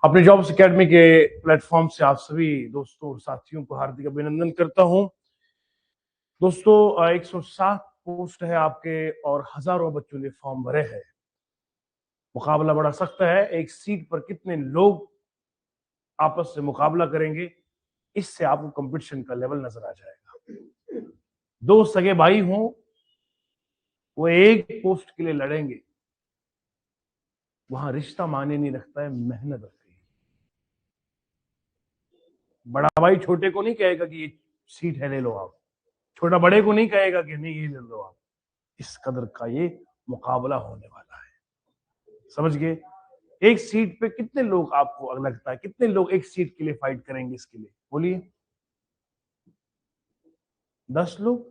अपने jobs academy के platform से आप सभी दोस्तों और साथियों को हार्दिक अभिनंदन करता हूं। दोस्तों 107 पोस्ट है आपके और हजारों बच्चों ने फॉर्म भरे हैं। मुकाबला बड़ा सख्त है। एक सीट पर कितने लोग आपस में मुकाबला करेंगे, इससे आपको कंपटीशन का लेवल नजर आ जाएगा। दो सगे भाई हों, वो एक पोस्ट के लिए लड़ेंगे, वहां रिश्ता मायने नहीं रखता है, मेहनत रखती है। बड़ा भाई छोटे को नहीं कहेगा कि ये सीट है ले लो आप, छोटा बड़े को नहीं कहेगा कि नहीं ये ले लो आप। इस कदर का ये मुकाबला होने वाला है, समझ गए। एक सीट पे कितने लोग आपको लगता है, कितने लोग एक सीट के लिए फाइट करेंगे इसके लिए, बोलिए। 10 लोग,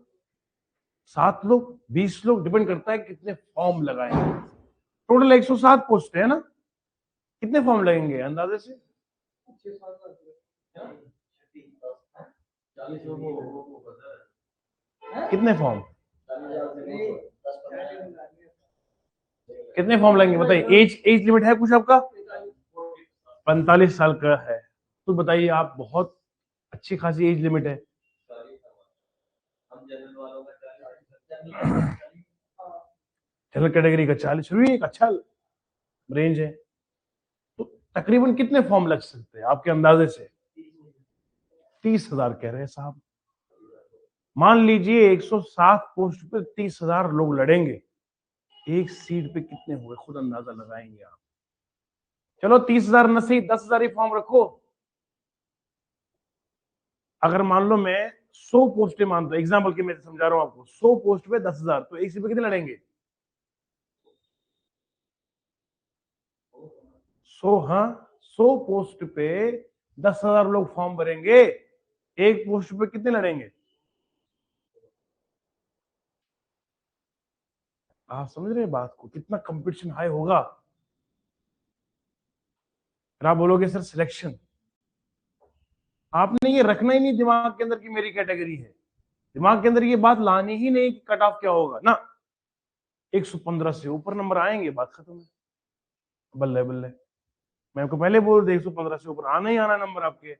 7 लोग, 20 लोग, डिपेंड करता है कितने फॉर्म लगाएंगे। टोटल 107 पोस्ट है ना, कितने फॉर्म लगेंगे अंदाजे से? कितने फॉर्म, कितने फॉर्म लगेंगे बताइए। एज लिमिट है कुछ आपका? 45 साल का है तो बताइए आप, बहुत अच्छी खासी एज लिमिट है। जनरल कैटेगरी का 40, भी एक अच्छा रेंज है। तो तकरीबन कितने फॉर्म लग सकते हैं आपके अंदाजे से? 30,000 कह रहे हैं साहब। मान लीजिए 107 पोस्ट पे 30,000 लोग लड़ेंगे, एक सीट पे कितने हुए खुद अंदाजा लगाएंगे आप। चलो 30,000 न सही, 10,000 ही फॉर्म रखो। अगर मान लो मैं 100 पोस्टें मानता हूं, एग्जाम्पल के मैं समझा रहा हूं आपको, 100 पोस्ट पे 10,000, तो एक सीट पे कितने लड़ेंगे? 100, हाँ 100 पोस्ट पे 10,000 लोग फॉर्म भरेंगे, एक पोस्ट पे कितने लड़ेंगे? आप समझ रहे हैं बात को, कितना कंपटीशन हाई होगा। फिर आप बोलोगे सर सिलेक्शन, आपने ये रखना ही नहीं दिमाग के अंदर कि मेरी कैटेगरी है। दिमाग के अंदर ये बात लानी ही नहीं कि कट ऑफ क्या होगा ना। 115 से ऊपर नंबर आएंगे, बात खत्म है। बल्ले बल्ले, मैं आपको पहले बोल दे 115 से ऊपर आना ही आना नंबर आपके,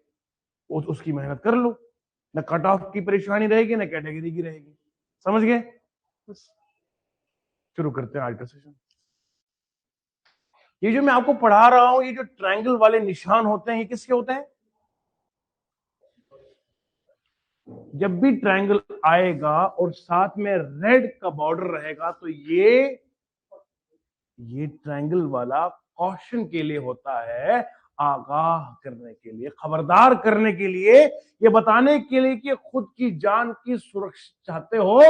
उसकी मेहनत कर लो। ना कट ऑफ की परेशानी रहेगी, ना कैटेगरी की रहेगी। समझ गए? बस शुरू करते हैं आज का सेशन। ये जो मैं आपको पढ़ा रहा हूं, ये जो ट्रायंगल वाले निशान होते हैं, ये किसके होते हैं? जब भी ट्रायंगल आएगा और साथ में रेड का बॉर्डर रहेगा, तो ये ट्रायंगल वाला कॉशन के लिए होता है, आगाह करने के लिए, खबरदार करने के लिए, ये बताने के लिए कि खुद की जान की सुरक्षा चाहते हो,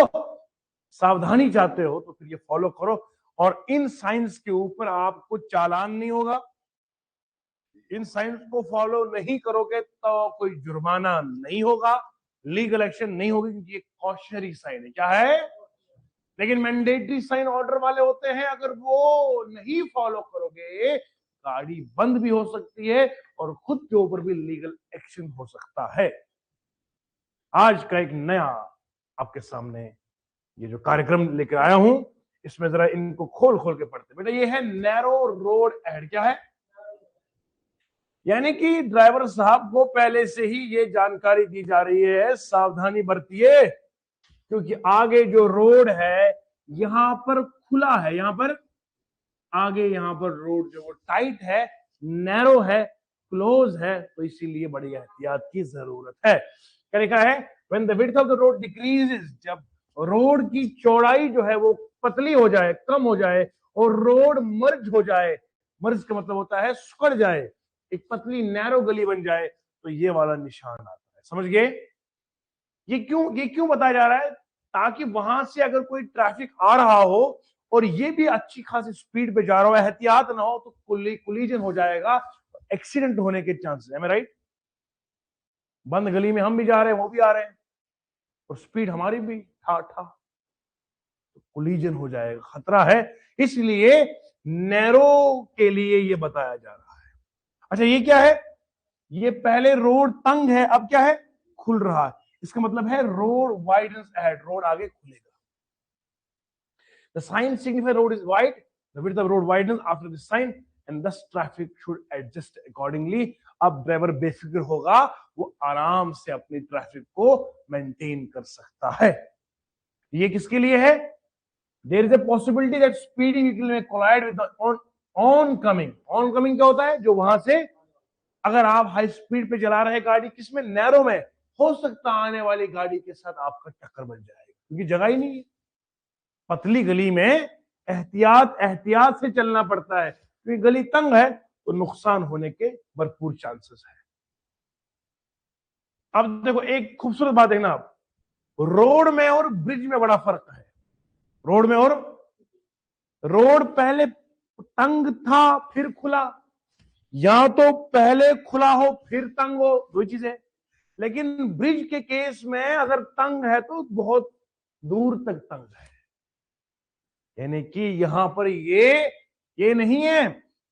सावधानी चाहते हो, तो फिर ये फॉलो करो। और इन साइंस के ऊपर आपको चालान नहीं होगा। इन साइंस को फॉलो नहीं करोगे तो कोई जुर्माना नहीं होगा, लीगल एक्शन नहीं होगी, क्योंकि ये कॉशनरी साइन है। क्या है? लेकिन मैंडेटरी साइन ऑर्डर वाले होते हैं, अगर वो नहीं फॉलो करोगे, गाड़ी बंद भी हो सकती है और खुद के ऊपर भी लीगल एक्शन हो सकता है। आज का एक नया आपके सामने ये जो कार्यक्रम लेकर आया हूं, इसमें जरा इनको खोल खोल के पढ़ते। बेटा ये है नैरो रोड एड। क्या है? यानी कि ड्राइवर साहब को पहले से ही ये जानकारी दी जा रही है, सावधानी बरतिए, क्योंकि आगे जो रोड है यहां पर खुला है, यहां पर आगे यहां पर रोड जो टाइट है, नैरो है, क्लोज है, तो इसीलिए बड़ी एहतियात की जरूरत है। क्या लिखा है? When the width of the road decreases, जब रोड की चौड़ाई जो है वो पतली हो जाए, कम हो जाए, और रोड मर्ज हो जाए, मर्ज का मतलब होता है सुकड़ जाए, एक पतली नैरो गली बन जाए, तो ये वाला निशान आता है। समझ गए? ये क्यों बताया जा रहा है? ताकि वहां से अगर कोई ट्रैफिक आ रहा हो और ये भी अच्छी खासी स्पीड पे जा रहा हो, एहतियात ना हो, तो कोलिजन हो जाएगा, एक्सीडेंट होने के चांसेस है। राइट? बंद गली में हम भी जा रहे हैं, वो भी आ रहे हैं, और स्पीड हमारी भी ठा ठा, तो कोलिजन हो जाएगा, खतरा है। इसलिए नैरो के लिए ये बताया जा रहा है। अच्छा ये क्या है? ये पहले रोड तंग है, अब क्या है? खुल रहा है। इसका मतलब है रोड वाइडन्स अहेड, रोड आगे खुलेगा। The sign signifies road is wide. The width of road widens after this sign. And दस ट्रैफिक शुड एडजस्ट अकॉर्डिंगली। अब ड्राइवर बेफिक्र होगा, वो आराम से अपनी ट्रैफिक को मेंटेन कर सकता है। ये किसके लिए है? There is a possibility that speeding vehicle may collide with oncoming. Oncoming क्या होता है? जो वहां से, अगर आप हाई स्पीड पे चला रहे गाड़ी, किसमें? नैरो में, हो सकता आने वाली गाड़ी के साथ आपका टक्कर बन जाएगा, क्योंकि जगह ही नहीं है। पतली गली में एहतियात एहतियात से चलना पड़ता है, क्योंकि गली तंग है तो नुकसान होने के भरपूर चांसेस है। अब देखो एक खूबसूरत बात देखना आप, रोड में और ब्रिज में बड़ा फर्क है। रोड में और, रोड पहले तंग था फिर खुला, या तो पहले खुला हो फिर तंग हो, दो चीजें। लेकिन ब्रिज के केस में अगर तंग है तो बहुत दूर तक तंग है, यानी कि यहां पर ये नहीं है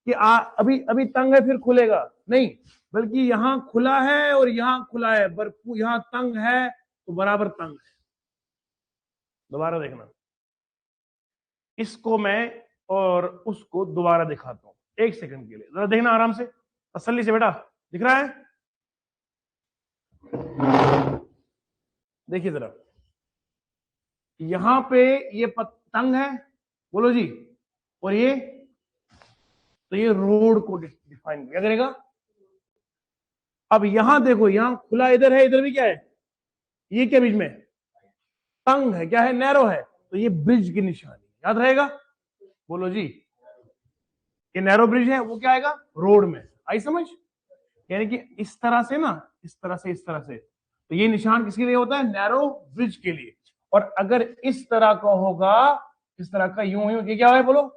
कि अभी अभी तंग है फिर खुलेगा, नहीं, बल्कि यहां खुला है और यहां खुला है, भरपूर यहां तंग है तो बराबर तंग है। दोबारा देखना, इसको मैं और उसको दोबारा दिखाता हूं, एक सेकंड के लिए जरा देखना आराम से, तसल्ली से बेटा। दिख रहा है? देखिए जरा, यहां पे ये तंग है, बोलो जी, और ये, तो ये रोड को डिफाइन क्या करेगा? अब यहां देखो, यहां खुला इधर है, इधर भी क्या है? ये क्या बीच में? तंग है, क्या है? नैरो है, तो ये ब्रिज की निशानी, याद रहेगा? बोलो जी, ये नैरो ब्रिज है, वो क्या आएगा? रोड में। आई समझ? यानी कि इस तरह से ना, इस तरह से, इस तरह से, तो ये निशान किसके लिए होता है? नैरो ब्रिज के लिए। और अगर इस तरह का होगा, इस तरह का, यूं यूं, ये क्या है बोलो?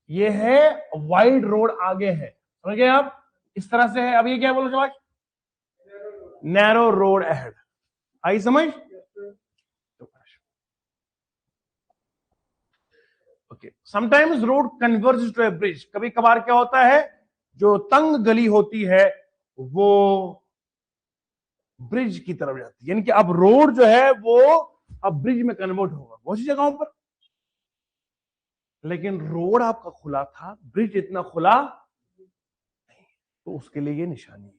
ये है वाइड रोड, आगे है, समझ गए आप? इस तरह से है। अब ये क्या बोलो समाज? Narrow road ahead. आई समझ? Okay, sometimes road converge to a bridge. कभी कभार क्या होता है, जो तंग गली होती है वो ब्रिज की तरफ जाती है, यानी कि अब रोड जो है वो अब ब्रिज में कन्वर्ट होगा बहुत सी जगहों पर। लेकिन रोड आपका खुला था, ब्रिज इतना खुला नहीं, तो उसके लिए ये निशानी है।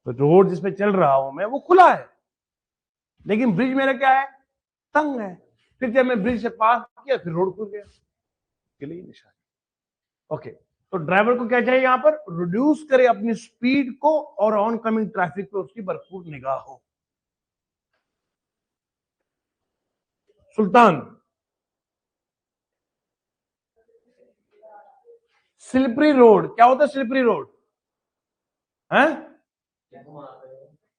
तो रोड जिसपे चल रहा हूं मैं वो खुला है, लेकिन ब्रिज मेरा क्या है? तंग है। फिर जब मैं ब्रिज से पास किया फिर रोड खुल गया, के लिए निशानी। ओके, तो ड्राइवर को क्या चाहिए यहां पर? रिड्यूस करे अपनी स्पीड को और ऑन कमिंग ट्रैफिक पे उसकी भरपूर निगाह हो। सुल्तान, स्लिपरी रोड क्या होता है? स्लिपरी रोड है,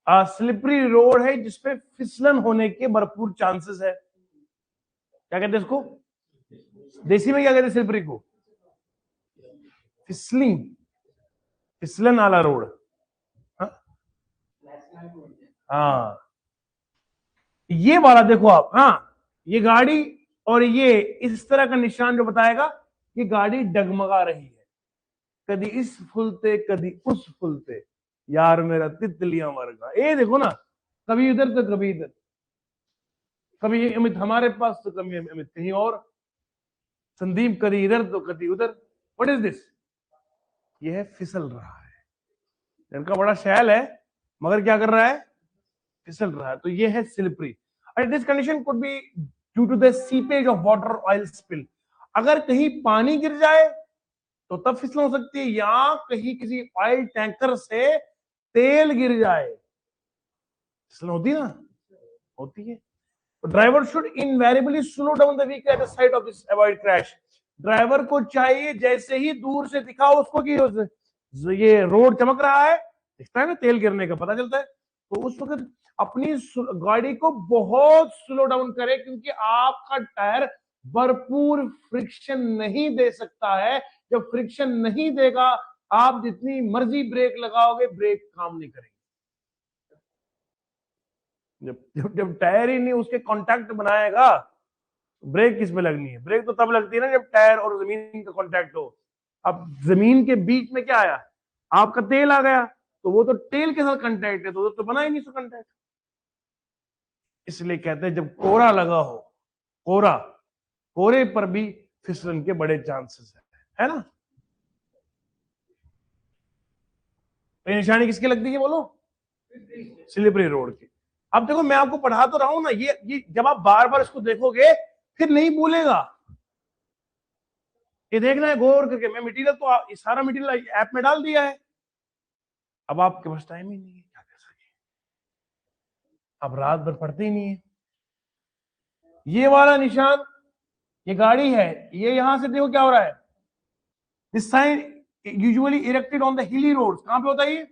स्लिपरी रोड है जिसपे फिसलन होने के भरपूर चांसेस है। क्या कहते हैं इसको? देसी में क्या कहते हैं स्लिपरी को? फिसलिंग, फिसलन वाला रोड। हाँ, ये वाला देखो आप, हाँ, ये गाड़ी और ये इस तरह का निशान जो बताएगा ये गाड़ी डगमगा रही है, कभी इस फुलते कभी उस फुलते, यार मेरा तितलियां मर गया। ये देखो ना, कभी इधर तो कभी इधर, कभी अमित हमारे पास तो कभी अमित कहीं और, संदीप कभी इधर तो कभी उधर। What is this? ये है फिसल रहा है, इनका बड़ा शैल है मगर क्या कर रहा है? फिसल रहा है, तो ये है slippery. And this condition could be due to the seepage of water oil spill. अगर कहीं पानी गिर जाए तो तब फिसल हो सकती है, या कहीं किसी ऑयल टैंकर से तेल गिर जाए, फिसल होती है ना, होती है। Driver should invariably slow down the vehicle at the side of this avoid crash. Driver को चाहिए जैसे ही दूर से दिखाओ उसको कि ये रोड चमक रहा है, दिखता है ना तेल गिरने का पता चलता है, तो उस वक्त अपनी गाड़ी को बहुत स्लो डाउन करे, क्योंकि आपका टायर भरपूर फ्रिक्शन नहीं दे सकता है। जब फ्रिक्शन नहीं देगा, आप जितनी मर्जी ब्रेक लगाओगे ब्रेक काम नहीं करेगी। जब टायर ही नहीं उसके कांटेक्ट बनाएगा, ब्रेक किस में लगनी है? ब्रेक तो तब लगती है ना जब टायर और जमीन का कांटेक्ट हो। अब जमीन के बीच में क्या आया? आपका तेल आ गया, तो वो तो तेल के साथ कांटेक्ट है, तो बना ही नहीं उसका कांटेक्ट। इसलिए कहते हैं जब कोहरा लगा हो, कोहरा, कोहरे पर भी फिसलन के बड़े चांसेस है। है ना। ये निशानी किसकी लगती है बोलो, स्लिपरी रोड की। अब देखो मैं आपको पढ़ा तो रहा हूं ना, ये जब आप बार बार इसको देखोगे फिर नहीं भूलेगा। ये देखना है गौर करके, मैं मटेरियल तो सारा मटेरियल ऐप में डाल दिया है। अब आपके पास टाइम ही नहीं है, क्या कर सके, अब रात भर पढ़ते ही नहीं है। ये वाला निशान, ये गाड़ी है, ये यहां से देखो क्या हो रहा है। This sign usually erected on the hilly road, कहां पे होता है ये,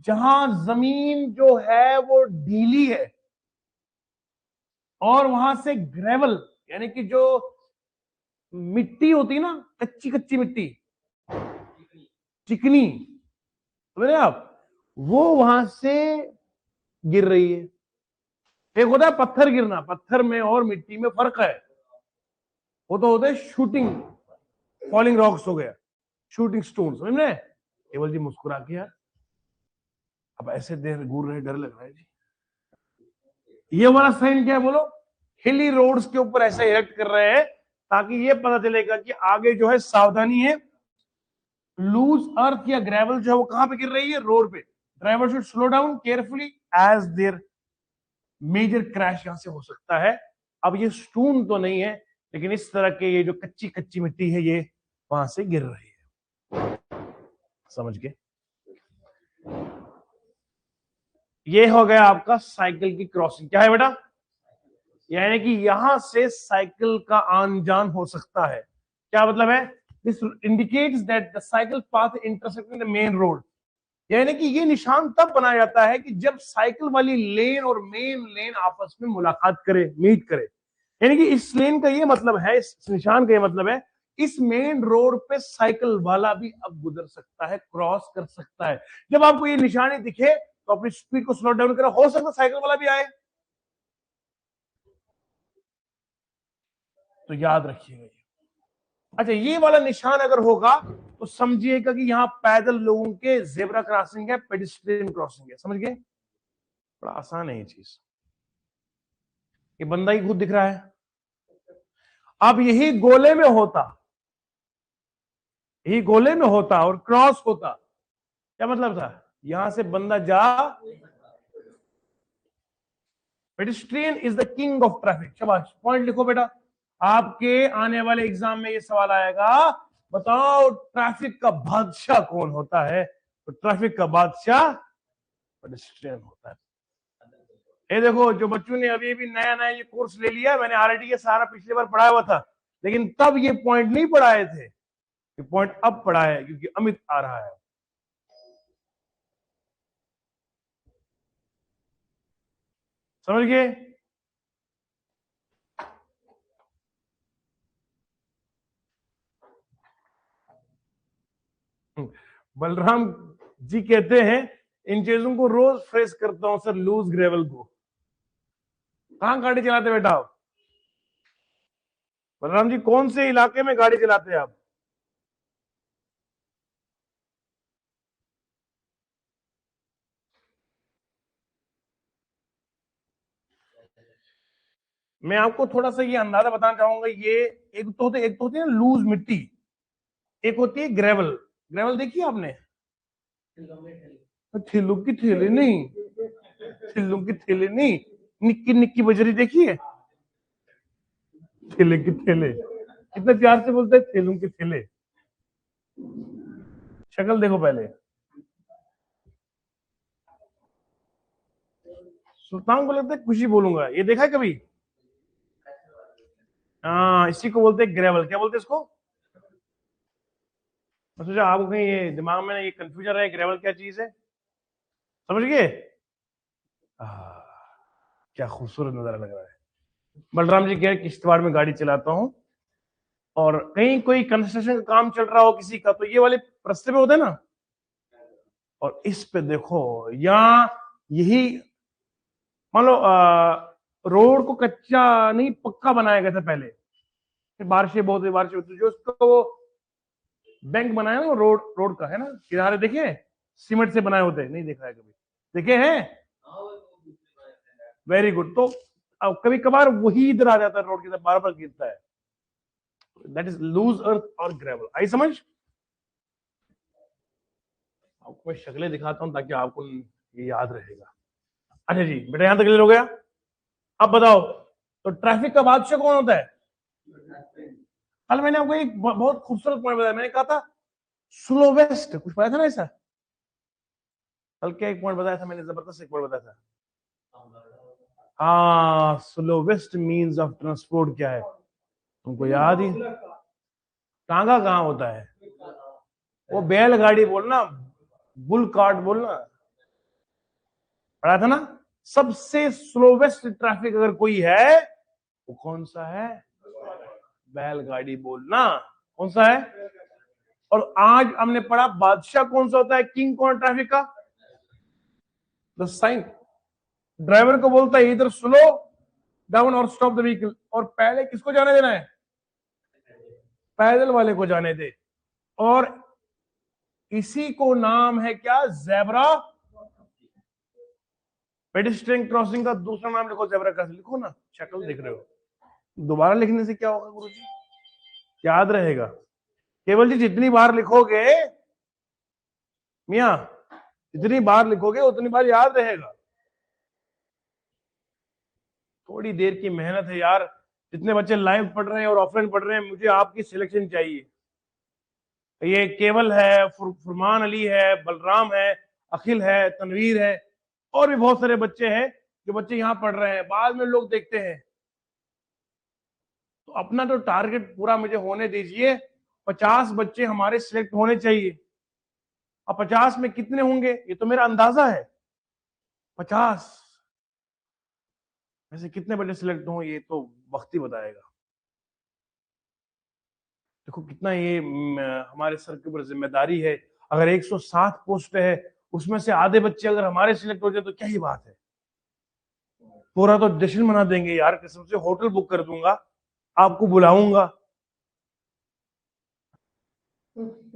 जहां जमीन जो है वो ढीली है और वहां से ग्रेवल यानी कि जो मिट्टी होती है ना, कच्ची कच्ची मिट्टी, चिकनी, समझ रहे आप, वो वहां से गिर रही है। एक होता है पत्थर गिरना, पत्थर में और मिट्टी में फर्क है। वो तो होता है शूटिंग, फॉलिंग रॉक्स हो गया, शूटिंग स्टोन, समझ में। केवल जी मुस्कुरा के यार, अब ऐसे देर घूर रहे, डर लग रहा है जी। ये वाला साइन क्या है बोलो, हिली रोड्स के ऊपर ऐसा इरेक्ट कर रहे हैं ताकि ये पता चलेगा कि आगे जो है सावधानी है, लूज अर्थ या ग्रेवल जो है वो कहां पे गिर रही है, रोड पे। Driver should slow down carefully as there major crash यहां से हो सकता है। अब ये स्टोन तो नहीं है, लेकिन इस तरह के ये जो कच्ची कच्ची मिट्टी है ये वहां से गिर रही है, समझ गए। ये हो गया आपका साइकिल की क्रॉसिंग। क्या है बेटा, यानी कि यहां से साइकिल का आन जान हो सकता है। क्या मतलब है, this indicates that the cycle path intersecting the main road. यानी कि ये निशान तब बनाया जाता है कि जब साइकिल वाली लेन और मेन लेन आपस में मुलाकात करे, मीट करे। यानी कि इस लेन का ये मतलब है, इस निशान का ये मतलब है, इस मेन रोड पे साइकिल वाला भी अब गुजर सकता है, क्रॉस कर सकता है। जब आपको ये निशानी दिखे तो अपनी स्पीड को स्लो डाउन करें, हो सकता है साइकिल वाला भी आए, तो याद रखिएगा। अच्छा, ये वाला निशान अगर होगा तो समझिएगा कि यहां पैदल लोगों के जेब्रा क्रॉसिंग है, पेडिस्ट्रियन क्रॉसिंग है, समझ गए। बड़ा आसान है ये चीज, ये बंदा ही खुद दिख रहा है। अब यही गोले में होता, यही गोले में होता और क्रॉस होता, क्या मतलब था, यहां से बंदा जा, pedestrian is the king of traffic. शाबाश, पॉइंट लिखो बेटा, आपके आने वाले एग्जाम में ये सवाल आएगा, बताओ ट्रैफिक का बादशाह कौन होता है, तो ट्रैफिक का बादशाह पेडिस्ट्रियन होता है। ये देखो, जो बच्चों ने अभी अभी नया नया ये कोर्स ले लिया, मैंने ऑलरेडी ये सारा पिछली बार पढ़ाया हुआ था, लेकिन तब ये पॉइंट नहीं पढ़ाए थे, ये पॉइंट अब पढ़ा है क्योंकि अमित आ रहा है। समझ गए। बलराम जी कहते हैं, इन चीजों को रोज फेस करता हूं सर, लूज ग्रेवल को। कहां गाड़ी चलाते बेटा आप, बलराम जी कौन से इलाके में गाड़ी चलाते हैं आप। मैं आपको थोड़ा सा ये अंदाजा बताना चाहूंगा, ये एक तो होती है लूज मिट्टी, एक होती है ग्रेवल। ग्रेवल देखी आपने, ठेलों की थैली नहीं, ठेलों की थैली नहीं, निक्की निक्की बजरी देखी है, ठेले के थैले, कितने प्यार से बोलते हैं थैलों के थैले। शक्ल देखो पहले, सुल्तान को लगता है खुशी बोलूंगा, ये देखा है कभी। हाँ, इसी को बोलते हैं ग्रेवल। क्या बोलते हैं इसको, मैं सोचा आपको कहीं ये दिमाग में ये कंफ्यूजन है, ग्रेवल क्या चीज है, समझ गए। क्या खूबसूरत नजारा लग रहा है। बलराम जी कह रहे किश्तवाड़ में गाड़ी चलाता हूँ, और कहीं कोई कंस्ट्रक्शन का काम चल रहा हो किसी का, तो ये वाले रास्ते पे होते हैं ना, और इस पे देखो, यहाँ यही मान लो रोड को कच्चा नहीं पक्का बनाया गया था पहले, फिर बारिशें बहुत हुई, बारिशें होती, जो उसको वो बैंक बनाया ना रोड, रोड का है ना, किनारे देखे सीमेंट से बनाए होते, नहीं देखा है कभी, देखे हैं, वेरी गुड। तो कभी कभार वही इधर आ जाता है रोड की तरफ, बार बार गिरता है, दैट इज लूज अर्थ और ग्रेवल। आई समझ? आपको मैं शक्लें दिखाता हूं ताकि आपको ये याद रहेगा। अच्छा जी बेटा, यहां तक क्लियर हो गया? अब बताओ, तो ट्रैफिक का बादशाह कौन होता है? कल मैंने आपको एक बहुत खूबसूरत पॉइंट बताया, मैंने कहा था स्लोवेस्ट, कुछ बताया था ना ऐसा? कल क्या एक पॉइंट बताया था मैंने, जबरदस्त एक पॉइंट बताया था। हाँ, स्लोवेस्ट मीन्स ऑफ ट्रांसपोर्ट क्या है तुमको याद ही? टांगा कहाँ होता है? वो बैलगाड़ी बोलना, बुल कार्ट बोलना, पढ़ा था ना? सबसे स्लोवेस्ट ट्रैफिक अगर कोई है वो कौन सा है? बैलगाड़ी बोलना। कौन सा है? और आज हमने पढ़ा बादशाह कौन सा होता है, किंग कौन ट्रैफिक का? The sign. ड्राइवर को बोलता है इधर स्लो डाउन और स्टॉप द व्हीकल, और पहले किसको जाने देना है? पैदल वाले को जाने दे। और इसी को नाम है क्या? जेब्रा। पेडिस्ट्रियन क्रॉसिंग का दूसरा नाम लिखो जेब्रा क्रॉसिंग, लिखो ना, शक्ल देख रहे हो। दोबारा लिखने से क्या होगा गुरुजी? याद रहेगा। केवल जी जितनी बार लिखोगे मियां, जितनी बार लिखोगे उतनी बार याद रहेगा। थोड़ी देर की मेहनत है यार। जितने बच्चे लाइव पढ़ रहे हैं और ऑफलाइन पढ़ रहे हैं, मुझे आपकी सिलेक्शन चाहिए। ये केवल है, फुरमान अली है, बलराम है, अखिल है, तनवीर है, और भी बहुत सारे बच्चे हैं जो बच्चे यहाँ पढ़ रहे हैं, बाद में लोग देखते हैं। तो अपना तो टारगेट पूरा मुझे होने दीजिए। 50 बच्चे हमारे सिलेक्ट होने चाहिए। अब 50 में कितने होंगे ये तो मेरा अंदाजा है। 50 में से कितने बच्चे सिलेक्ट हों ये तो वक्त ही बताएगा। देखो कितना ये हमारे सर के ऊपर जिम्मेदारी है। अगर 107 पोस्ट है, उसमें से आधे बच्चे अगर हमारे सिलेक्ट हो जाए तो क्या ही बात है। पूरा तो जश्न मना देंगे यार, कसम से होटल बुक कर दूंगा, आपको बुलाऊंगा।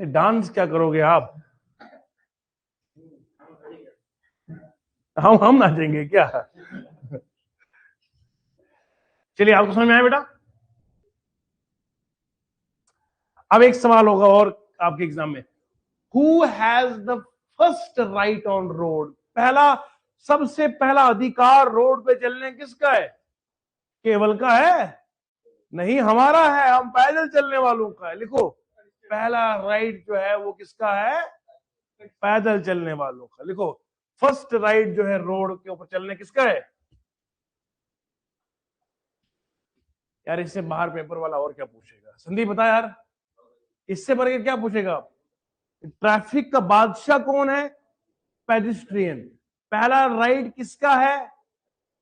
डांस क्या करोगे आप? हम नाचेंगे क्या? चलिए, आपको समझ में आया बेटा? अब एक सवाल होगा और आपके एग्जाम में, who has the first right on road? पहला, सबसे पहला अधिकार रोड पे चलने किसका है? केवल का है? नहीं, हमारा है, हम पैदल चलने वालों का है। लिखो, पहला राइट जो है वो किसका है? पैदल चलने वालों का। लिखो, फर्स्ट राइट जो है रोड के ऊपर चलने किसका है? यार इससे बाहर पेपर वाला और क्या पूछेगा? संदीप बता यार, इससे बढ़ के क्या पूछेगा? ट्रैफिक का बादशाह कौन है? पेडिस्ट्रियन। पहला राइट किसका है?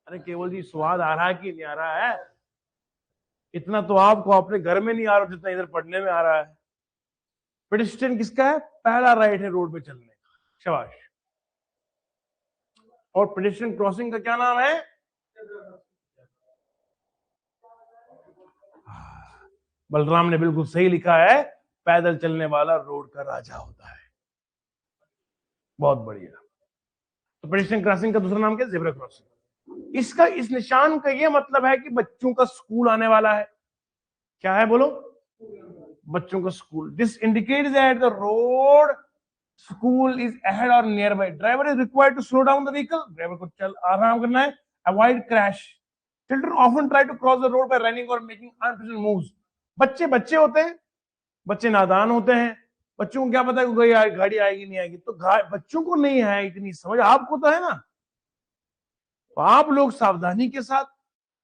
अरे केवल जी, स्वाद आ रहा है कि नहीं आ रहा है? इतना तो आपको अपने घर में नहीं आ रहा जितना इधर पढ़ने में आ रहा है। पेडिस्ट्रियन किसका है? पहला राइट है रोड पे चलने का। शाबाश। और पेडिस्ट्रियन क्रॉसिंग का क्या नाम है? बलराम ने बिल्कुल सही लिखा है, पैदल चलने वाला रोड का राजा होता है। बहुत बढ़िया। तो पेडिस्ट्रियन क्रॉसिंग का दूसरा नाम क्या? Zebra crossing. इसका, इस निशान का ये मतलब है कि बच्चों का स्कूल आने वाला है। क्या है बोलो? बच्चों का school. This indicates that the road school is ahead और nearby. Driver is required to slow down the vehicle. Driver को चल आराम करना है। Avoid crash. Children often try to cross the road by running और making unpredictable moves. बच्चे बच्चे होते हैं, बच्चे नादान होते हैं। बच्चों को क्या पता है कोई गाड़ी आएगी नहीं आएगी, तो बच्चों को नहीं है इतनी समझ, आपको तो है ना। तो आप लोग सावधानी के साथ,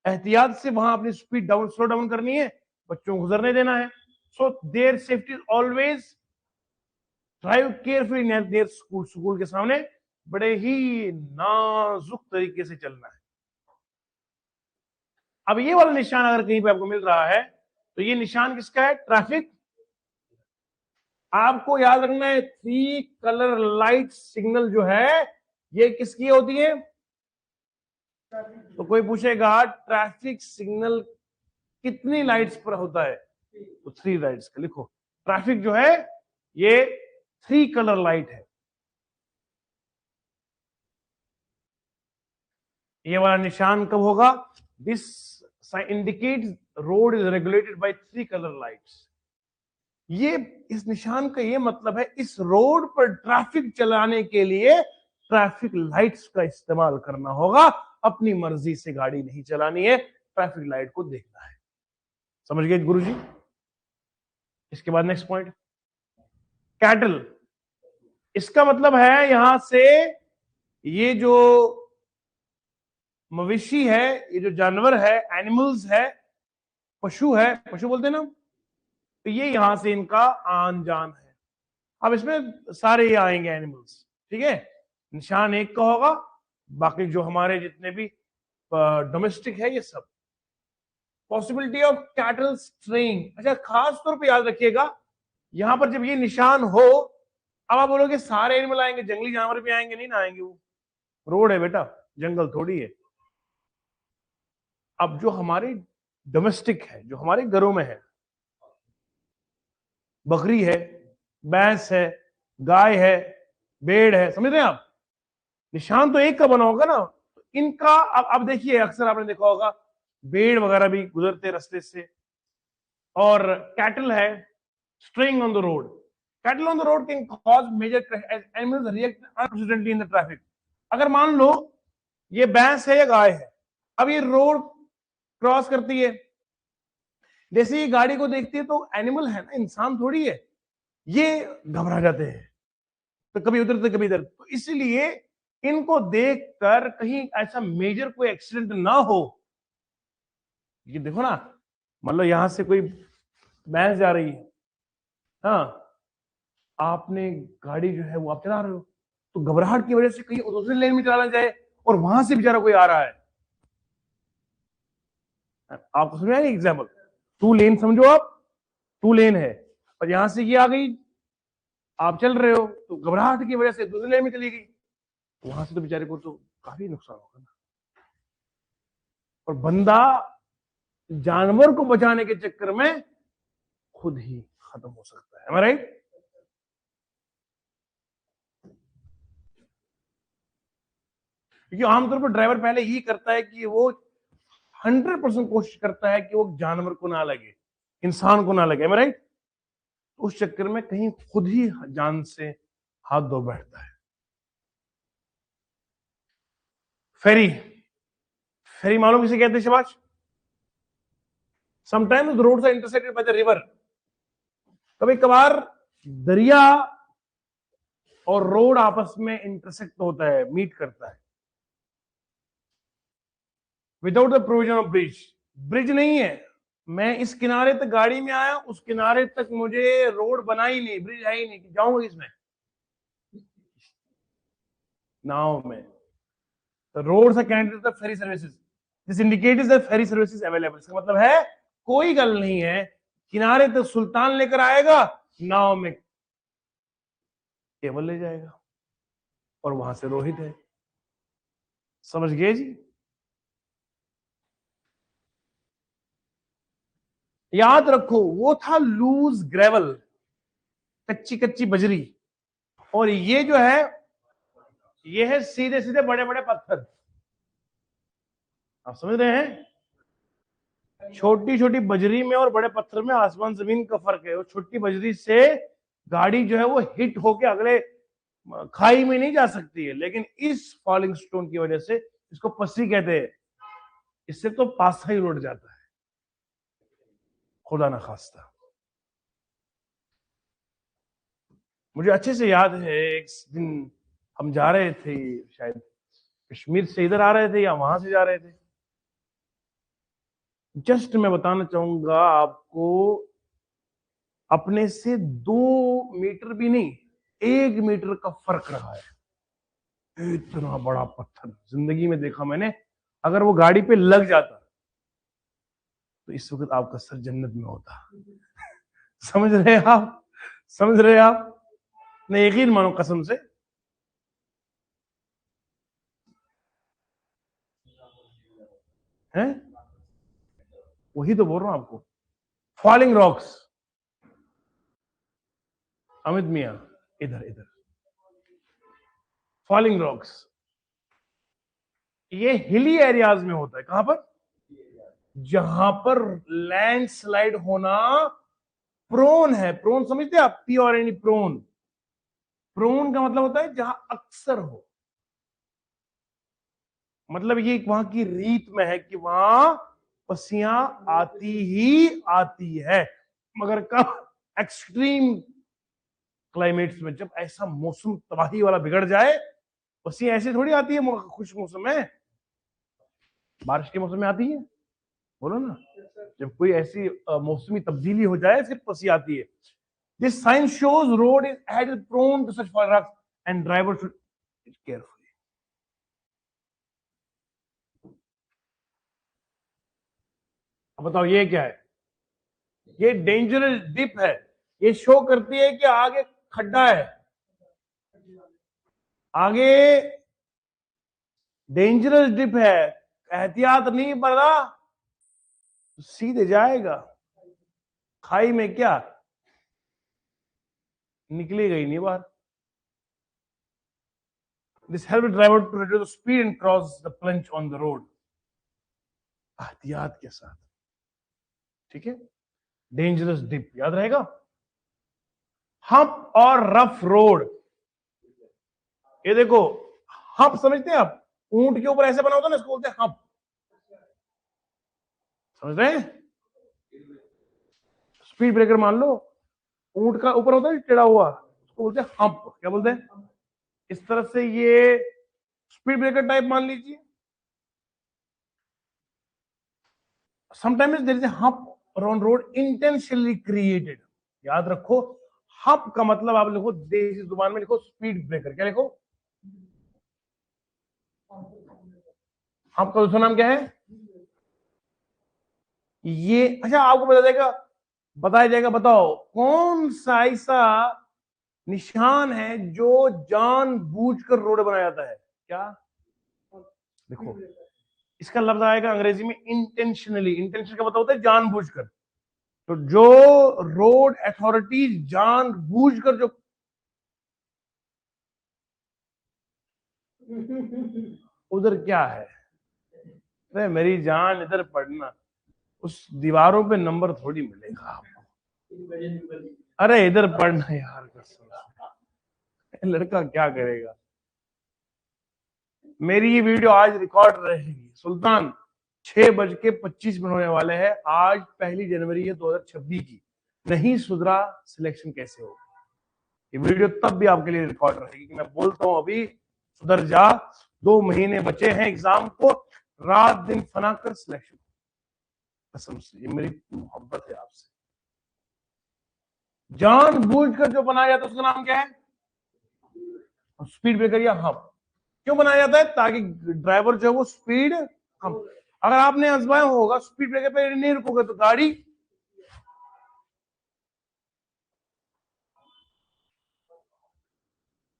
एहतियात से वहां अपनी स्पीड डाउन, स्लो डाउन करनी है, बच्चों को गुजरने देना है। So their safety always, drive carefully near school. School के सामने बड़े ही नाजुक तरीके से चलना है। अब ये वाला निशान अगर कहीं पे आपको मिल रहा है तो ये निशान किसका है? ट्रैफिक। आपको याद रखना है, 3 कलर लाइट सिग्नल जो है ये किसकी होती है? तो कोई पूछेगा ट्रैफिक सिग्नल कितनी लाइट्स पर होता है? तो 3 लाइट्स का। लिखो, ट्रैफिक जो है ये 3 कलर लाइट है। ये वाला निशान कब होगा? This indicates road is regulated by 3 colour lights. ये इस निशान का ये मतलब है इस रोड पर ट्रैफिक चलाने के लिए ट्रैफिक लाइट्स का इस्तेमाल करना होगा, अपनी मर्जी से गाड़ी नहीं चलानी है, ट्रैफिक लाइट को देखना है। समझ गए गुरुजी? इसके बाद नेक्स्ट पॉइंट, कैटल। इसका मतलब है यहां से ये जो मवेशी है, ये जो जानवर है, एनिमल्स है, पशु है, पशु बोलते हैं ना, तो ये यहां से इनका आन जान है। अब इसमें सारे ये आएंगे एनिमल्स, ठीक है। निशान एक का होगा, बाकी जो हमारे जितने भी डोमेस्टिक है ये सब। पॉसिबिलिटी ऑफ कैटल स्ट्रेइंग, अच्छा खास तौर पे याद रखिएगा, यहां पर जब ये निशान हो, अब आप बोलोगे सारे एनिमल आएंगे, जंगली जानवर भी आएंगे, नहीं ना आएंगे, वो रोड है बेटा, जंगल थोड़ी है। अब जो हमारे डोमेस्टिक है, जो हमारे घरों में है, बकरी है, भैंस है, गाय है, भेड़ है, समझ रहे हैं आप, निशान तो एक का बना होगा ना। तो इनका अब देखिए, अक्सर आपने देखा होगा भेड़ वगैरह भी गुजरते रास्ते से, और कैटल है straying on the road. Cattle on the road can cause major animals react unprecedentedly in the traffic. अगर मान लो ये भैंस है या गाय है, अब ये रोड क्रॉस करती है, जैसे ये गाड़ी को देखती है तो एनिमल है ना, इंसान थोड़ी है, ये घबरा जाते हैं, तो कभी उधर तो कभी इधर। तो इसलिए इनको देखकर कहीं ऐसा मेजर कोई एक्सीडेंट ना हो। ये देखो ना, मतलब यहां से कोई भैंस जा रही है, हाँ, आपने गाड़ी जो है वो आप चला रहे हो, तो घबराहट की वजह से कहीं दूसरे लेन में चला जाए और वहां से बेचारा कोई आ रहा है। आपको समझ आया एग्जाम्पल? 2 लेन समझो आप, 2 लेन है और यहां से ये आ गई, आप चल रहे हो तो घबराहट की वजह से दूसरे लेन में चली गई, वहां से तो बेचारे को तो काफी नुकसान होगा ना। और बंदा जानवर को बचाने के चक्कर में खुद ही खत्म हो सकता है, राइट? क्योंकि आमतौर पर ड्राइवर पहले यही करता है कि वो 100% कोशिश करता है कि वो जानवर को ना लगे, इंसान को ना लगे, राइट? उस चक्कर में कहीं खुद ही जान से हाथ धो बैठता है। फेरी, फेरी मालूम किसे कहते हैं शाबाश? Sometimes roads are intersected by the river. कभी कभार दरिया और रोड आपस में इंटरसेक्ट होता है, मीट करता है, without the provision of bridge. Bridge नहीं है, मैं इस किनारे तक गाड़ी में आया, उस किनारे तक मुझे रोड बना ही नहीं, ब्रिज है ही नहीं, जाऊंगा इसमें, नाव में। Roads are candidate of ferry services, this indicates that ferry services available. इसका मतलब है कोई गल नहीं है, किनारे तक सुल्तान लेकर आएगा, नाव में केवल ले जाएगा, और वहां से रोहित है। समझ गए जी? याद रखो, वो था लूज ग्रेवल, कच्ची कच्ची बजरी, और ये जो है ये है सीधे सीधे बड़े बड़े पत्थर। आप समझ रहे हैं? छोटी छोटी बजरी में और बड़े पत्थर में आसमान जमीन का फर्क है। वो छोटी बजरी से गाड़ी जो है वो हिट होके अगले खाई में नहीं जा सकती है, लेकिन इस फॉलिंग स्टोन की वजह से, इसको पस्सी कहते हैं, इससे तो पासा ही उड़ जाता है, खुदा ना खास्ता। मुझे अच्छे से याद है, एक दिन हम जा रहे थे, शायद कश्मीर से इधर आ रहे थे या वहां से जा रहे थे। जस्ट मैं बताना चाहूंगा आपको, अपने से 2 मीटर भी नहीं, 1 मीटर का फर्क रहा है। इतना बड़ा पत्थर जिंदगी में देखा मैंने। अगर वो गाड़ी पे लग जाता तो इस वक्त आपका सर जन्नत में होता। समझ रहे हैं आप? समझ रहे हैं आप? नहीं, यकीन मानो कसम से। हैं? वही तो बोल रहा हूं आपको, फॉलिंग रॉक्स। अमित मिया, इधर इधर, फॉलिंग रॉक्स, ये हिली एरियाज में होता है। कहां पर? जहां पर लैंडस्लाइड होना प्रोन है। प्रोन समझते हैं आप? PRON, prone. प्रोन का मतलब होता है जहां अक्सर हो, मतलब ये वहां की रीत में है कि वहां पसियां आती ही आती है। मगर कब? एक्सट्रीम क्लाइमेट्स में, जब ऐसा मौसम तबाही वाला बिगड़ जाए, पसियां ऐसे थोड़ी आती है खुश मौसम में। बारिश के मौसम में आती है, बोलो ना। जब कोई ऐसी मौसमी तब्दीली हो जाए फिर पसियां आती है। This sign shows road is ad prone to such for and driver should careful. अब बताओ ये क्या है? ये डेंजरस डिप है। ये शो करती है कि आगे खड्डा है, आगे डेंजरस डिप है, एहतियात नहीं बरता तो सीधे जाएगा खाई में। क्या निकलेगा ही नहीं बाहर। This help driver to reduce the speed and cross the plunge on the road, एहतियात के साथ। ठीक है, डेंजरस डिप याद रहेगा। हम्प और रफ रोड, ये देखो, हम्प समझते हैं आप? ऊंट के ऊपर ऐसे बना होता है ना, इसको बोलते हैं हम्प। समझ रहे हैं? स्पीड ब्रेकर मान लो, ऊंट का ऊपर होता है टेढ़ा हुआ, उसको बोलते हैं हम्प। क्या बोलते हैं? इस तरह से ये स्पीड ब्रेकर टाइप मान लीजिए। Sometimes there is a hump on road intentionally created. याद रखो, हम्प का मतलब आप लिखो देसी जुबान में, लिखो स्पीड ब्रेकर। क्या लिखो? हम्प का दूसरा नाम क्या है? ये अच्छा आपको बताया जाएगा। बताओ कौन सा ऐसा निशान है जो जानबूझकर रोड बनाया जाता है? क्या? देखो, इसका लफ्ज आएगा अंग्रेजी में इंटेंशनली। इंटेंशन का मतलब होता है जानबूझकर। तो जो रोड अथॉरिटीज जानबूझकर जो उधर क्या है, अरे मेरी जान इधर पढ़ना, उस दीवारों पे नंबर थोड़ी मिलेगा आपको। अरे इधर पढ़ना यार, लड़का क्या करेगा। मेरी ये वीडियो आज रिकॉर्ड रहेगी सुल्तान, 6:25 होने वाले हैं। आज 1 जनवरी है 2026 की। नहीं सुधरा सिलेक्शन कैसे होगा? ये वीडियो तब भी आपके लिए रिकॉर्ड रहेगी कि मैं बोलता हूं अभी सुधर जा। 2 महीने बचे हैं एग्जाम को, रात दिन फना कर सिलेक्शन। कसम से ये मेरी मोहब्बत है आपसे। जानबूझकर जो बनाया जाता है उसका नाम क्या है? स्पीड ब्रेकर या हम्प। क्यों बनाया जाता है? ताकि ड्राइवर जो है वो स्पीड कम। अगर आपने आजमाया होगा स्पीड ब्रेकर पे नहीं रुकोगे तो गाड़ी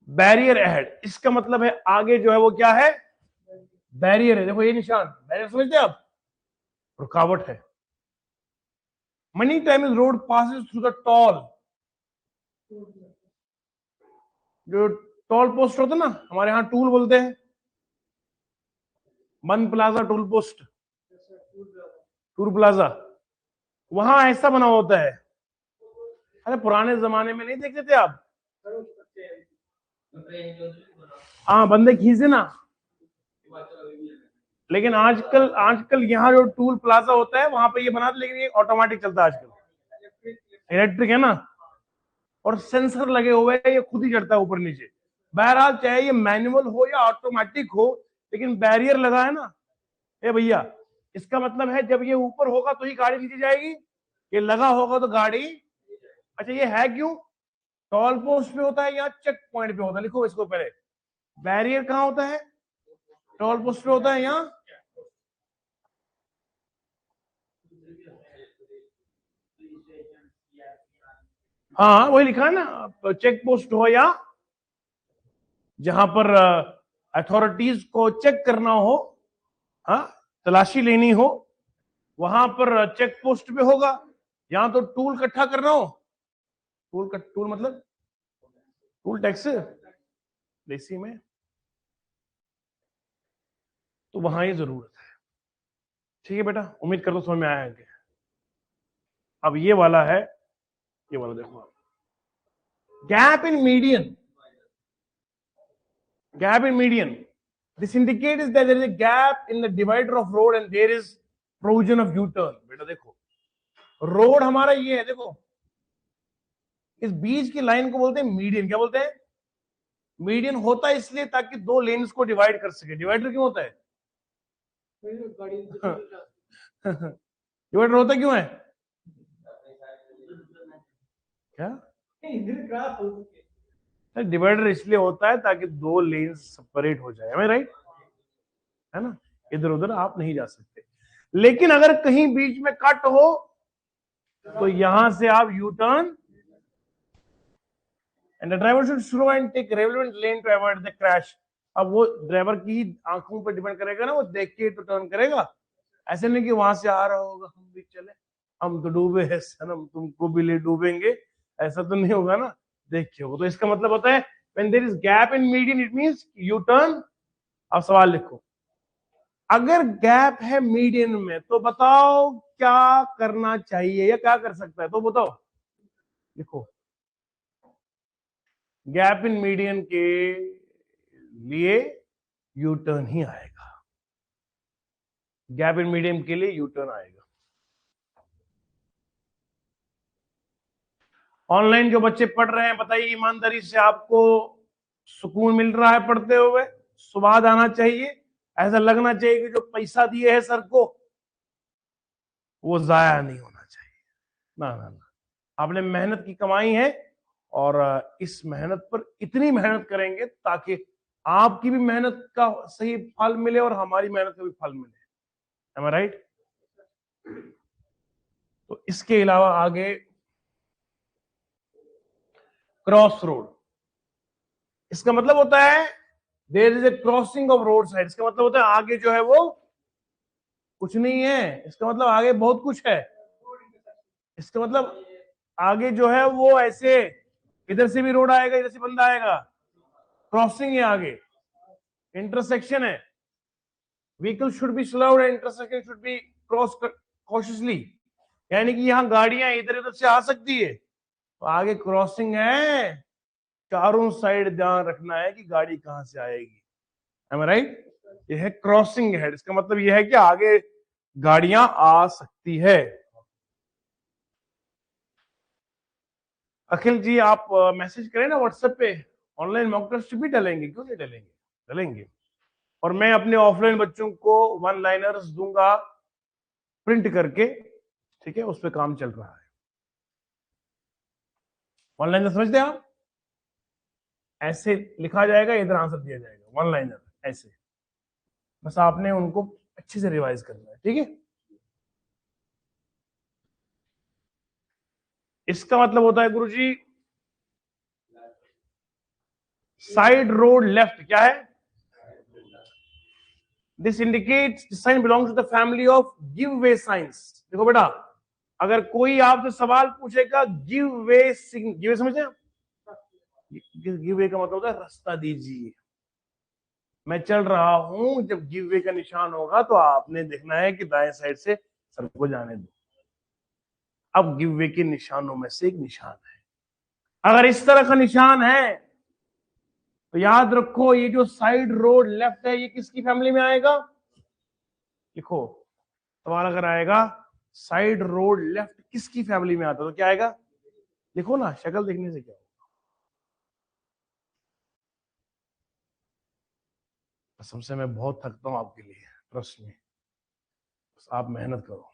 बैरियर अहेड, इसका मतलब है आगे जो है वो क्या है? बैरियर है। देखो ये निशान, बैरियर समझते हैं आप? रुकावट है। Money time is road passes through the tall, जो टोल पोस्ट होता है ना, हमारे यहाँ टूल बोलते हैं, मन plaza tool post, tour plaza, वहां ऐसा बना होता है। अरे पुराने जमाने में नहीं देखते थे आप? हाँ बंदे खींचे ना। लेकिन आजकल आजकल यहाँ जो टूल प्लाजा होता है वहां पे ये बना, लेकिन ये ऑटोमेटिक चलता है आजकल, इलेक्ट्रिक है ना, और सेंसर लगे हुए हैं, ये खुद ही चढ़ता है ऊपर नीचे। बहरहाल चाहे ये मैनुअल हो या ऑटोमेटिक हो, लेकिन बैरियर लगा है ना, ए भैया, इसका मतलब है जब ये ऊपर होगा तो ही गाड़ी नीचे जाएगी, ये लगा होगा तो गाड़ी। अच्छा ये है क्यों? टोल पोस्ट पे होता है या चेक पॉइंट पे होता है? लिखो इसको पहले। बैरियर कहाँ होता है? टोल पोस्ट पे होता है या हाँ वही लिखा है ना, चेक पोस्ट हो या जहां पर अथॉरिटीज को चेक करना हो, हाँ तलाशी लेनी हो, वहां पर चेक पोस्ट पे होगा। यहां तो टूल इकट्ठा करना हो, टूल मतलब टूल टैक्स देसी में, तो वहां ये जरूरत है। ठीक है बेटा, उम्मीद करता हूं समझ में आया है। अब ये वाला है, ये वाला देखो, gap in median. Gap in median. This indicates that there is a gap in the divider of road and there is provision of U-turn. बेटा देखो, रोड हमारा ये है, देखो इस बीच की लाइन को बोलते हैं मीडियन। क्या बोलते हैं? मीडियन होता है इसलिए ताकि दो लेन्स को डिवाइड कर सके। डिवाइडर क्यों होता है? डिवाइडर होता क्यों है? क्या डिवाइडर इसलिए होता है ताकि दो लेन्स सेपरेट हो जाए, हमें राइट है ना, इधर उधर आप नहीं जा सकते। लेकिन अगर कहीं बीच में कट हो तो यहां से आप U turn, and the driver should slow and take relevant lane to avoid the crash. अब वो ड्राइवर की आंखों पर डिपेंड करेगा ना, वो देख के तो टर्न करेगा, ऐसे नहीं कि वहां से आ रहा होगा हम भी चले, हम तो डूबे हैं सनम तुमको भी ले डूबेंगे, ऐसा तो नहीं होगा ना, देख के होगा। तो इसका मतलब होता है when there is gap in median it means you turn। अब सवाल लिखो, अगर गैप है मीडियन में तो बताओ क्या करना चाहिए या क्या कर सकता है, तो बताओ। लिखो, गैप इन मीडियन के लिए यू टर्न ही आएगा। गैप इन मीडियन के लिए यू टर्न आएगा। ऑनलाइन जो बच्चे पढ़ रहे हैं, बताइए ईमानदारी से, आपको सुकून मिल रहा है पढ़ते हुए? स्वाद आना चाहिए, ऐसा लगना चाहिए कि जो पैसा दिए है सर को वो जाया नहीं होना चाहिए। ना ना ना, आपने मेहनत की कमाई है और इस मेहनत पर इतनी मेहनत करेंगे ताकि आपकी भी मेहनत का सही फल मिले और हमारी मेहनत का भी फल मिले। am I right? तो इसके अलावा आगे क्रॉस रोड, इसका मतलब होता है there is a crossing of road side. इसका मतलब होता है आगे जो है वो कुछ नहीं है, इसका मतलब आगे बहुत कुछ है। इसका मतलब आगे जो है वो ऐसे, इधर से भी रोड आएगा, इधर से बंदा आएगा, क्रॉसिंग है आगे, इंटरसेक्शन है, vehicle should be slowed and intersection should be cross cautiously, यानी कि यहां गाड़ियां इधर उधर से आ सकती है, तो आगे क्रॉसिंग है, चारों साइड ध्यान रखना है कि गाड़ी कहां से आएगी। Am I right? ये है क्रॉसिंग हेड। इसका मतलब यह है कि आगे गाड़ियां आ सकती है। अखिल जी आप मैसेज करें ना व्हाट्सएप पे, ऑनलाइन मॉक टेस्ट भी डलेंगे, क्यों नहीं डलेंगे? डलेंगे। और मैं अपने ऑफलाइन बच्चों को वन लाइनर्स दूंगा प्रिंट करके, ठीक है, उस पर काम चल रहा है। ऑनलाइन समझते हैं आप? ऐसे लिखा जाएगा, इधर आंसर दिया जाएगा, वन लाइनर ऐसे, बस आपने उनको अच्छे से रिवाइज करना है, ठीक है। इसका मतलब होता है गुरुजी साइड रोड लेफ्ट, क्या है? This indicates the sign belongs to the family of give way signs. देखो बेटा, अगर कोई आपसे सवाल पूछेगा गिव वे, गिव वे समझते हैं? गिव वे का मतलब होता है रास्ता दीजिए, मैं चल रहा हूं, जब गिव वे का निशान होगा तो आपने देखना है कि दाएं साइड से सर को जाने दो। अब गिव वे के निशानों में से एक निशान है, अगर इस तरह का निशान है तो याद रखो ये जो साइड रोड लेफ्ट है ये किसकी फैमिली में आएगा? लिखो, सवाल अगर आएगा साइड रोड लेफ्ट किसकी फैमिली में आता तो क्या आएगा? लिखो ना, शक्ल देखने से क्या होगा। कसम से मैं बहुत थकता हूं आपके लिए, ट्रस्ट में, बस आप मेहनत करो।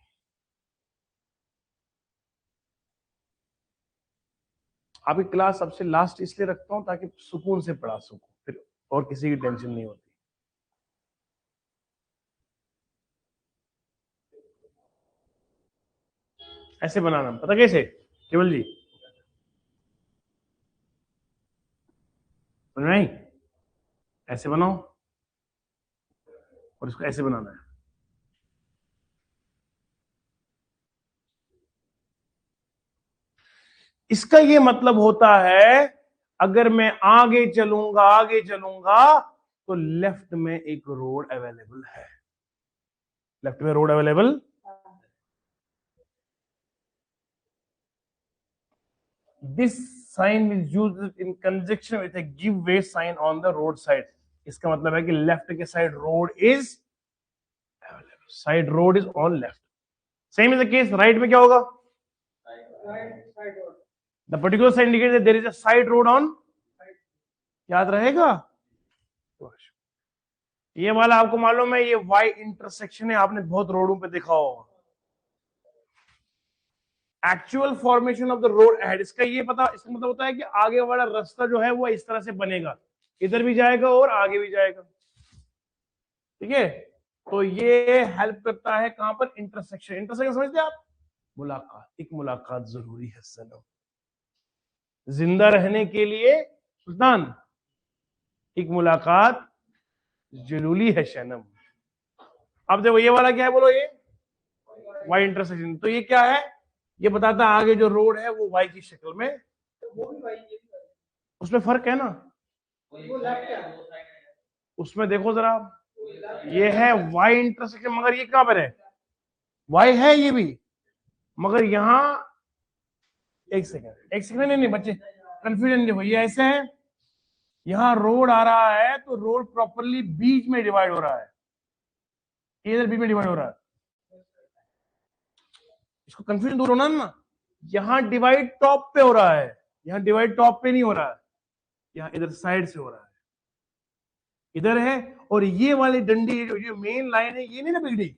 आपकी क्लास सबसे लास्ट इसलिए रखता हूं ताकि सुकून से पढ़ा सकूं, फिर और किसी की टेंशन नहीं होती। ऐसे बनाना पता कैसे केवल जी? नहीं, ऐसे बनाओ और इसको ऐसे बनाना है। इसका ये मतलब होता है अगर मैं आगे चलूंगा, तो लेफ्ट में एक रोड अवेलेबल है। लेफ्ट में road available, this sign is used in conjunction with a give way sign on the road side. इसका मतलब है कि लेफ्ट के side road is available, side road is on left. Same is the case right में क्या होगा, the particular sign indicates there is a side road on, याद रहेगा। ये वाला आपको मालूम है, ये वाई इंटरसेक्शन है, आपने बहुत रोडों पे देखा होगा। Actual formation of the road ahead, इसका ये पता, इसका मतलब होता है कि आगे वाला रास्ता जो है वो इस तरह से बनेगा, इधर भी जाएगा और आगे भी जाएगा, ठीक है। तो ये हेल्प करता है कहां पर, इंटरसेक्शन। इंटरसेक्शन समझते आप, मुलाकात, एक मुलाकात जरूरी है सनम, जिंदा रहने के लिए सुल्तान एक मुलाकात जरूरी है शनम। अब देखो ये वाला क्या है, बोलो, ये वाई इंटरसेक्शन। तो ये क्या है, ये बताता है आगे जो रोड है वो वाई की शक्ल में, उसमें फर्क है ना, उसमें देखो जरा, ये है वाई इंटरसेक्शन, मगर ये कहां पर है, वाई है ये भी, मगर यहां एक सेकंड नहीं बच्चे, कंफ्यूजन देखो, ये ऐसे है, यहां रोड आ रहा है तो रोड प्रॉपरली बीच में डिवाइड हो रहा है, इधर बीच में डिवाइड हो रहा है, इसको कंफ्यूजन दूर होना ना। यहां डिवाइड टॉप पे हो रहा है, यहां डिवाइड टॉप पे नहीं हो रहा है, यहां इधर साइड से हो रहा है, इधर है। और ये वाली डंडी जो मेन लाइन है, ये नहीं ना बिगड़ी,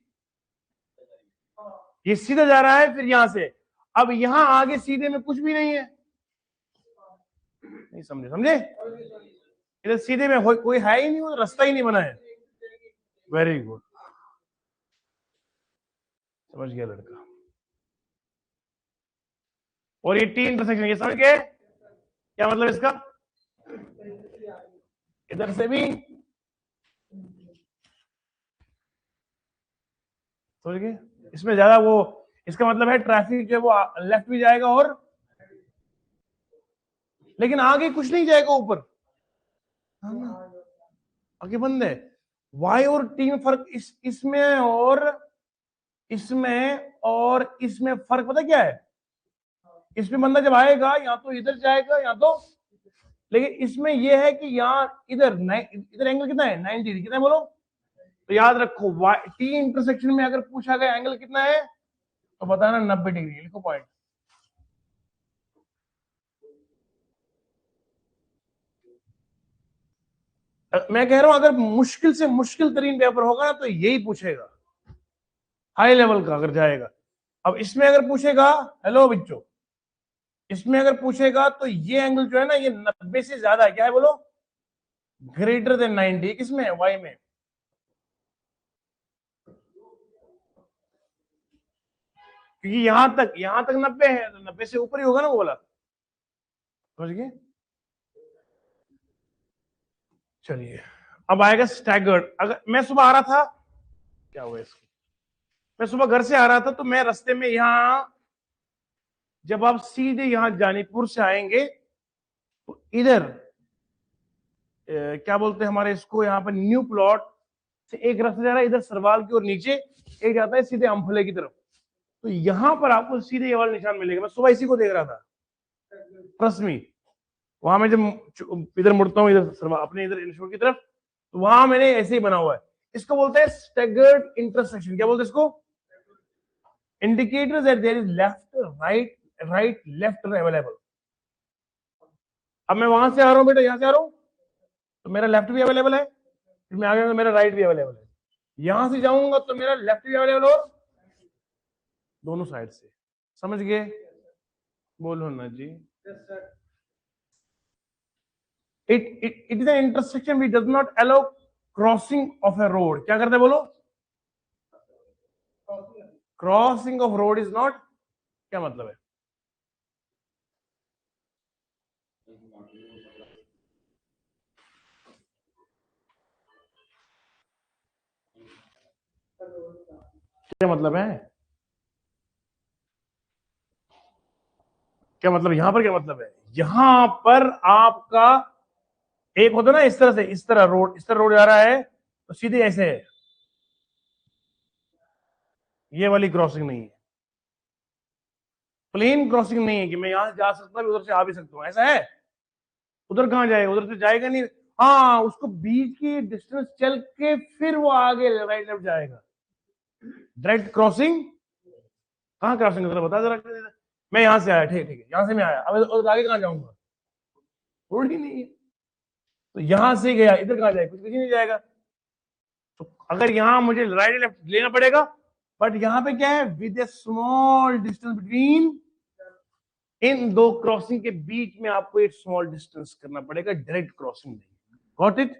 ये सीधा जा रहा है फिर यहां से, अब यहां आगे सीधे में कुछ भी नहीं है, नहीं समझे, इधर सीधे में कोई है ही नहीं, रास्ता ही नहीं बना है। वेरी गुड, समझ गया लड़का। और ये टी इंटरसेक्शन, ये समझ गए क्या मतलब इसका, इधर से भी समझ गए, इसमें ज्यादा वो, इसका मतलब है ट्रैफिक जो है वो लेफ्ट भी जाएगा और, लेकिन आगे कुछ नहीं जाएगा ऊपर, आगे बंद है। वाई और टी में फर्क इसमें और इसमें फर्क पता क्या है, इसमें बंदा जब आएगा या तो इधर जाएगा या तो, लेकिन इसमें यह है कि यहाँ इधर एंगल कितना है, 90 डिग्री, कितना है बोलो। तो याद रखो टी इंटरसेक्शन में अगर पूछा गया एंगल कितना है तो बताना 90 डिग्री, लिखो पॉइंट। मैं कह रहा हूं अगर मुश्किल से मुश्किल तरीन पेपर होगा ना तो यही पूछेगा, हाई लेवल का अगर जाएगा। अब इसमें अगर पूछेगा, हेलो बच्चों, इसमें अगर पूछेगा तो ये एंगल जो है ना, ये 90 से ज्यादा है, क्या है बोलो, ग्रेटर देन 90, किसमें, वाई में। क्योंकि यहां तक 90 है, तो 90 से ऊपर ही होगा ना वो बोला, समझ गए। चलिए अब आएगा स्टैगर्ड। अगर मैं सुबह आ रहा था, क्या हुआ इसको, मैं सुबह घर से आ रहा था तो मैं रास्ते में यहां, जब आप सीधे यहां जानीपुर से आएंगे तो इधर क्या बोलते हैं हमारे इसको, यहाँ पर न्यू प्लॉट से एक रास्ता जा रहा है इधर सरवाल की और नीचे एक जाता है सीधे अम्फले की तरफ, तो यहां पर आपको सीधे ये वाला निशान मिलेगा। मैं सुबह इसी को देख रहा था, ट्रस्ट मी। वहां मैं जब इधर मुड़ता हूँ, इधर अपने इधर इंस्टीट्यूट की तरफ, तो वहां मैंने ऐसे ही बना हुआ है, इसको बोलते हैं स्टैगर्ड इंटरसेक्शन। क्या बोलते हैं इसको, indicators that there is right left available. अब मैं वहां से आ रहा हूं बेटा, यहां से आ रहा हूं तो मेरा लेफ्ट भी अवेलेबल है, फिर मैं आगे तो मेरा राइट भी अवेलेबल है, यहां से जाऊंगा तो मेरा लेफ्ट भी अवेलेबल हो, दोनों साइड से, समझ गए, बोलो ना जी। it is an intersection which does not allow crossing of a road। क्या करते हैं बोलो, crossing of road is not, क्या मतलब है, क्या मतलब है, क्या मतलब, यहां पर क्या मतलब है, यहां पर आपका एक होता है ना इस तरह से, इस तरह रोड जा रहा है तो सीधे ऐसे है, ये वाली क्रॉसिंग नहीं है, प्लेन क्रॉसिंग नहीं है कि मैं यहां जा सकता हूं उधर से आ भी सकता हूं, ऐसा है? उधर कहां जाएगा, उधर से जाएगा नहीं। हाँ, उसको बीच की डिस्टेंस चल के फिर वो आगे राइट लेफ्ट जाएगा। डायरेक्ट क्रॉसिंग, कहाँ क्रॉसिंग जरा बता जरा। मैं यहां से आया, ठीक ठीक है, यहां से मैं आया, अब आगे कहां जाऊंगा? रोड ही नहीं है, तो यहां से गया इधर कहां जाएगा, कुछ नहीं जाएगा। तो अगर यहां मुझे राइट लेफ्ट लेना पड़ेगा, बट यहां पे क्या है, with a small distance between, इन दो क्रॉसिंग के बीच में आपको एक स्मॉल डिस्टेंस करना पड़ेगा, डायरेक्ट क्रॉसिंग नहीं। Got it?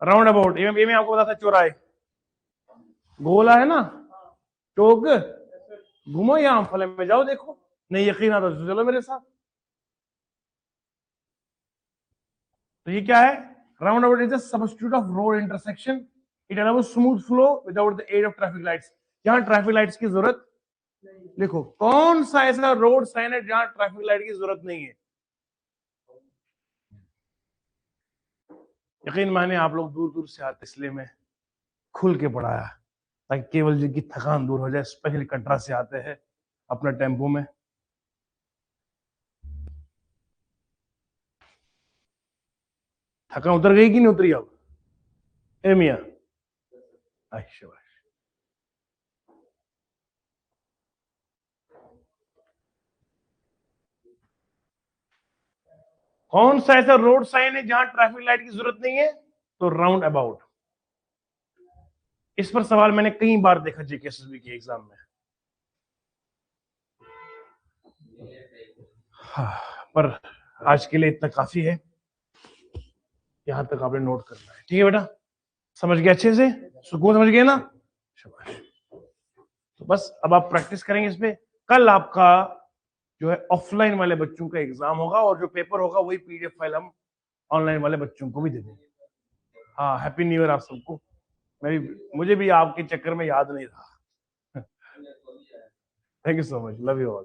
राउंड अबाउट, ये मैं आपको बताता, चौराहे गोला है ना, चौक, घूमो यहां फले में जाओ, देखो नहीं यकीन आता तो चलो मेरे साथ। तो ये क्या है, roundabout is a substitute of road intersection, it allows smooth flow without the aid of traffic lights. यहां ट्रैफिक लाइट्स की जरूरत, लिखो कौन सा ऐसा रोड साइन है जहां ट्रैफिक लाइट की जरूरत नहीं है? यकीन माने आप लोग दूर दूर से आते, इसलिए मैं खुल के पढ़ाया ताकि केवल जी की थकान दूर हो जाए, स्पेशली कटरा से आते हैं अपना टेम्पो में। थकान उतर गई कि नहीं उतरी अब? ए मियां, अच्छा, कौन सा ऐसा रोड साइन है जहां ट्रैफिक लाइट की जरूरत नहीं है? तो राउंड अबाउट। इस पर सवाल मैंने कई बार देखा जेकेएसएसबी के एग्जाम में। हाँ, पर आज के लिए इतना काफी है, यहां तक आपने नोट करना है, ठीक है बेटा? समझ गए अच्छे से, सुकून समझ गए ना? शाबाश। तो बस अब आप प्रैक्टिस करेंगे इस पे। कल आपका जो है ऑफलाइन वाले बच्चों का एग्जाम होगा, और जो पेपर होगा वही पीडीएफ फाइल हम ऑनलाइन वाले बच्चों को भी दे देंगे। हाँ, हैप्पी न्यू ईयर आप सबको। मुझे भी आपके चक्कर में याद नहीं रहा। Thank you so much, love you all.